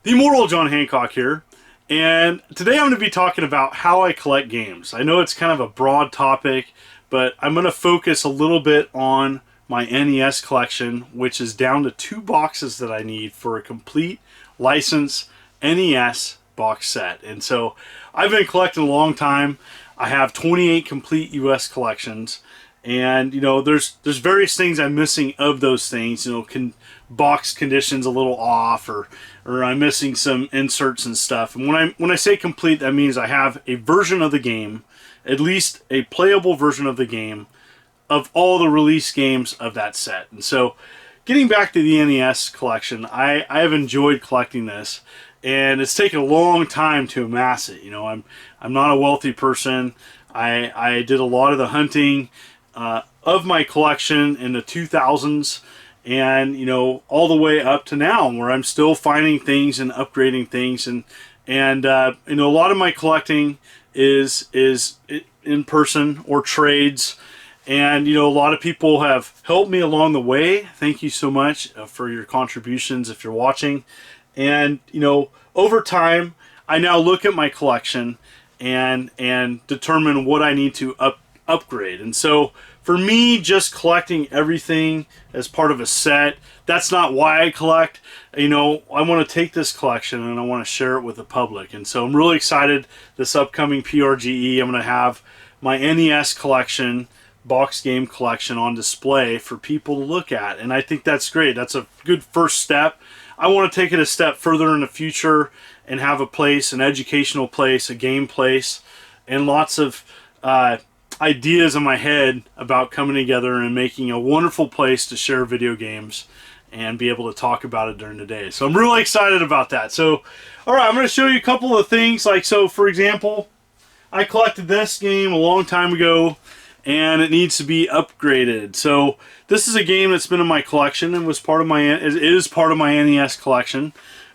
The immortal John Hancock here, and today I'm going to be talking about how I collect games. I know it's kind of a broad topic, but I'm going to focus a little bit on my NES collection, which is down to 2 boxes that I need for a complete licensed NES box set. And so I've been collecting a long time. I have 28 complete US collections. And you know, there's various things I'm missing of those things. You know, box conditions a little off, or I'm missing some inserts and stuff. And when I say complete, that means I have a version of the game, at least a playable version of the game, of all the release games of that set. And so, getting back to the NES collection, I have enjoyed collecting this, and it's taken a long time to amass it. You know, I'm not a wealthy person. I did a lot of the hunting of my collection in the 2000s, and you know, all the way up to now, where I'm still finding things and upgrading things, and you know, a lot of my collecting is in person or trades, and you know, a lot of people have helped me along the way. Thank you so much for your contributions if you're watching. And you know, over time, I now look at my collection and determine what I need to upgrade. And so for me, just collecting everything as part of a set, that's not why I collect. You know, I want to take this collection and I want to share it with the public. And so I'm really excited this upcoming PRGE. I'm going to have my NES collection, box game collection, on display for people to look at. And I think that's great. That's a good first step. I want to take it a step further in the future and have a place, an educational place, a game place, and lots of ideas in my head about coming together and making a wonderful place to share video games and be able to talk about it during the day. So I'm really excited about that. So, all right, I'm going to show you a couple of things. Like, so for example, I collected this game a long time ago, and it needs to be upgraded. So this is a game that's been in my collection and was part of my, it is part of my NES collection,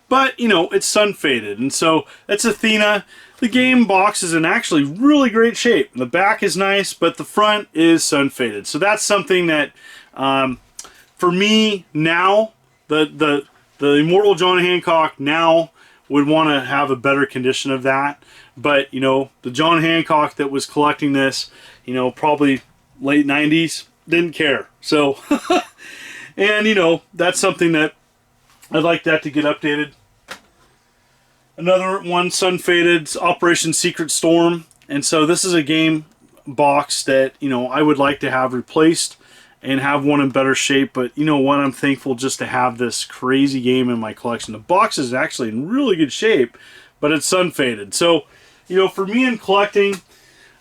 but you know, it's sun faded. And so it's Athena. The game box is in actually really great shape. The back is nice, but the front is sun faded. So that's something that, for me now, the immortal John Hancock now would want to have a better condition of that. But you know, the John Hancock that was collecting this, you know, probably late 90s, didn't care. So, and you know, that's something that I'd like that to get updated. Another one, sun faded, Operation Secret Storm. And so this is a game box that, you know, I would like to have replaced and have one in better shape. But you know what, I'm thankful just to have this crazy game in my collection. The box is actually in really good shape, but it's sun faded. So, you know, for me in collecting,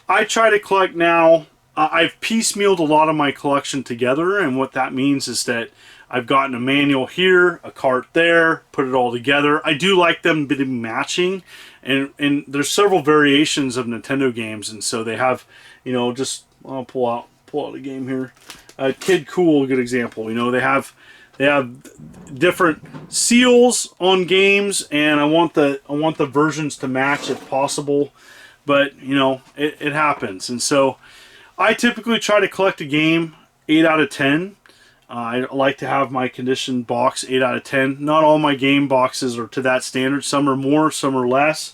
I try to collect now. I've piecemealed a lot of my collection together, and what that means is that I've gotten a manual here, a cart there, put it all together. I do like them to be matching, and there's several variations of Nintendo games, and so they have, you know, just I'll pull out a game here. Kid Cool, a good example. You know, they have different seals on games, and I want the versions to match if possible. But you know, it happens, and so I typically try to collect a game 8 out of 10. I like to have my condition box 8 out of 10. Not all my game boxes are to that standard. Some are more, some are less.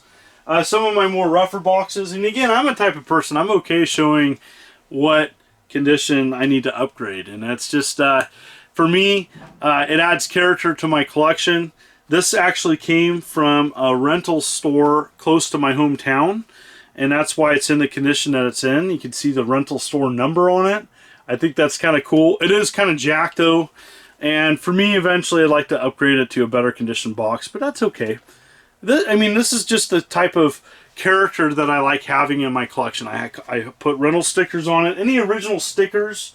Some of my more rougher boxes, and again, I'm a type of person, I'm okay showing what condition I need to upgrade, and that's just for me, it adds character to my collection. This actually came from a rental store close to my hometown, and that's why it's in the condition that it's in. You can see the rental store number on it. I think that's kind of cool. It is kind of jacked though, and for me, eventually I'd like to upgrade it to a better condition box, but that's okay. I mean, this is just the type of character that I like having in my collection. I put rental stickers on it. Any original stickers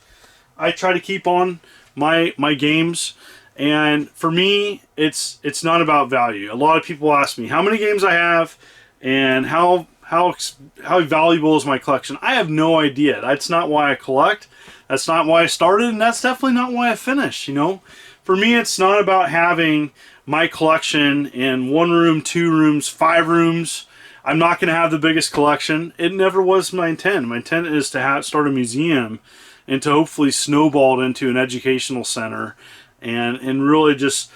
I try to keep on my games, and for me, it's not about value. A lot of people ask me how many games I have and how valuable is my collection. I have no idea. That's not why I collect. That's not why I started, and that's definitely not why I finished. You know, for me, it's not about having my collection in 1 room, 2 rooms, 5 rooms. I'm not going to have the biggest collection. It never was my intent. My intent is to start a museum and to hopefully snowball it into an educational center and really just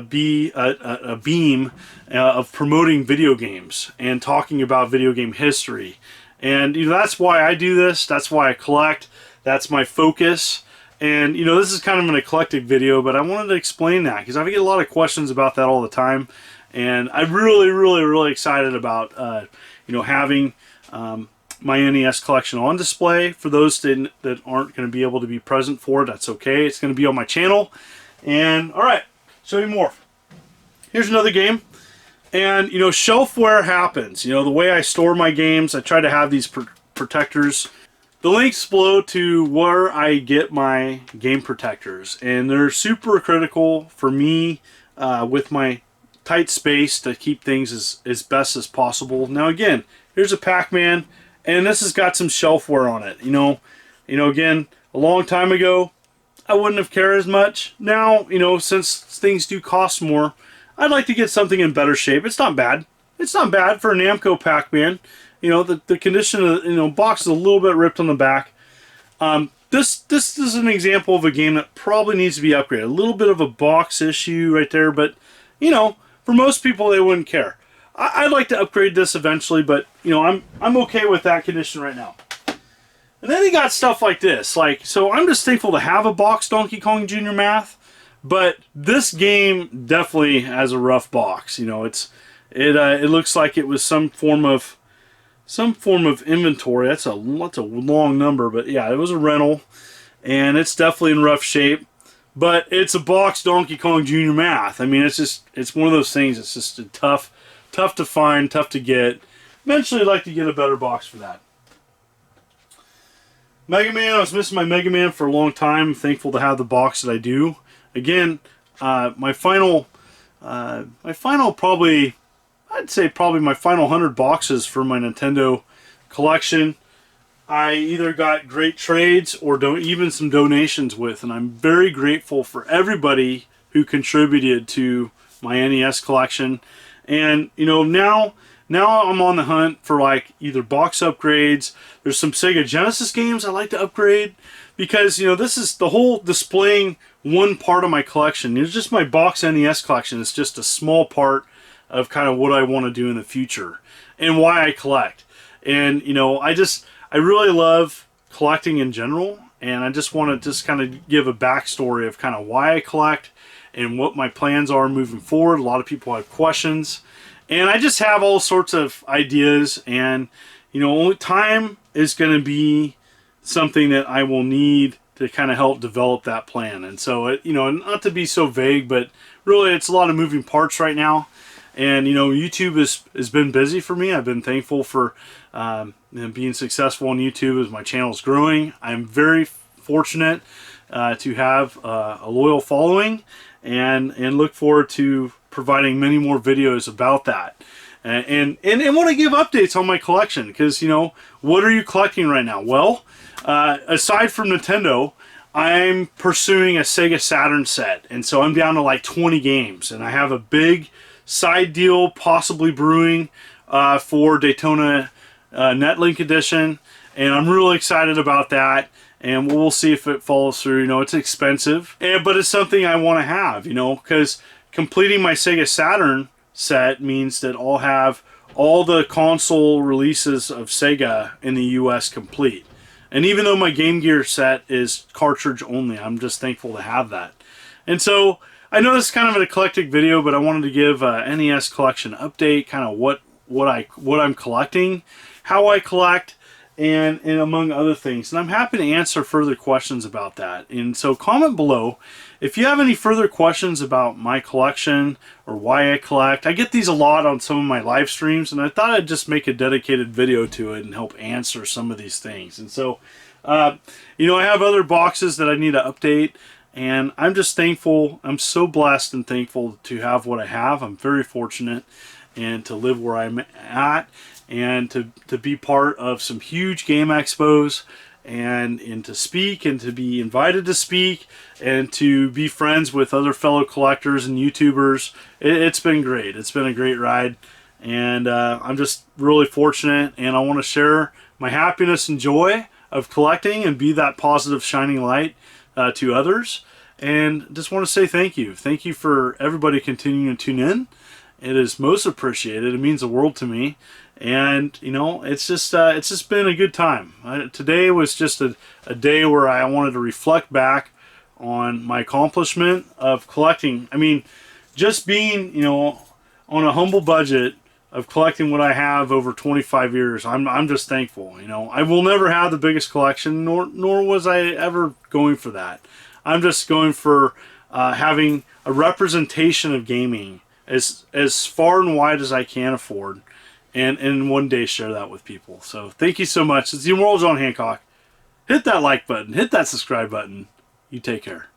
be a beam of promoting video games and talking about video game history. And that's why I do this. That's why I collect. That's my focus. And this is kind of an eclectic video, but I wanted to explain that because I get a lot of questions about that all the time. And I'm really excited about having my NES collection on display. For those that aren't going to be able to be present for it, that's okay. It's going to be on my channel. And alright, show you more. Here's another game. And shelf wear happens. The way I store my games, I try to have these protectors. The links below to where I get my game protectors, and they're super critical for me with my tight space to keep things as best as possible. Now again, here's a Pac-Man, and this has got some shelfware on it. Again, a long time ago, I wouldn't have cared as much. Now, since things do cost more, I'd like to get something in better shape. It's not bad. It's not bad for a Namco Pac-Man. The condition of the box is a little bit ripped on the back. This is an example of a game that probably needs to be upgraded. A little bit of a box issue right there, but for most people they wouldn't care. I'd like to upgrade this eventually, but I'm okay with that condition right now. And then you got stuff like this. So I'm just thankful to have a box Donkey Kong Jr. Math, but this game definitely has a rough box. It looks like it was some form of inventory. That's a long number, but yeah, it was a rental, and it's definitely in rough shape. But it's a box Donkey Kong Jr. Math. I mean, it's one of those things. It's just tough to find, tough to get. Eventually, I'd like to get a better box for that. Mega Man. I was missing my Mega Man for a long time. I'm thankful to have the box that I do. Again, my final probably. I'd say probably my final 100 boxes for my Nintendo collection, I either got great trades or even some donations with, and I'm very grateful for everybody who contributed to my NES collection. And now I'm on the hunt for either box upgrades. There's some Sega Genesis games I like to upgrade because this is the whole displaying one part of my collection. It's just my box NES collection. It's just a small part of kind of what I want to do in the future and why I collect. And I really love collecting in general, and I just want to kind of give a backstory of kind of why I collect and what my plans are moving forward. A lot of people have questions, and I just have all sorts of ideas, and only time is going to be something that I will need to kind of help develop that plan. And so not to be so vague, but really it's a lot of moving parts right now. And YouTube has been busy for me. I've been thankful for being successful on YouTube as my channel is growing. I'm very fortunate to have a loyal following, and look forward to providing many more videos about that. And want to give updates on my collection because what are you collecting right now? Well, aside from Nintendo, I'm pursuing a Sega Saturn set, and so I'm down to like 20 games, and I have a big side deal possibly brewing for Daytona Netlink Edition, and I'm really excited about that, and we'll see if it follows through. It's expensive, but it's something I want to have, because completing my Sega Saturn set means that I'll have all the console releases of Sega in the US complete. And even though my Game Gear set is cartridge only, I'm just thankful to have that. And so I know this is kind of an eclectic video, but I wanted to give a NES collection update, kind of what I'm collecting, how I collect, and among other things. And I'm happy to answer further questions about that. And so comment below if you have any further questions about my collection or why I collect. I get these a lot on some of my live streams, and I thought I'd just make a dedicated video to it and help answer some of these things. And so, I have other boxes that I need to update. And I'm just thankful. I'm so blessed and thankful to have what I have. I'm very fortunate, and to live where I'm at, and to be part of some huge game expos, and to speak, and to be invited to speak, and to be friends with other fellow collectors and YouTubers. It's been great. It's been a great ride, and I'm just really fortunate, and I want to share my happiness and joy of collecting and be that positive shining light to others. And just want to say thank you. Thank you for everybody continuing to tune in. It is most appreciated. It means the world to me. And, you know, it's just been a good time. Today was just a day where I wanted to reflect back on my accomplishment of collecting. I mean, just being, you know, on a humble budget of collecting what I have over 25 years, I'm just thankful. You know, I will never have the biggest collection, nor was I ever going for that. I'm just going for having a representation of gaming as far and wide as I can afford, and one day share that with people. So thank you so much. It's the Immortal John Hancock. Hit that like button. Hit that subscribe button. You take care.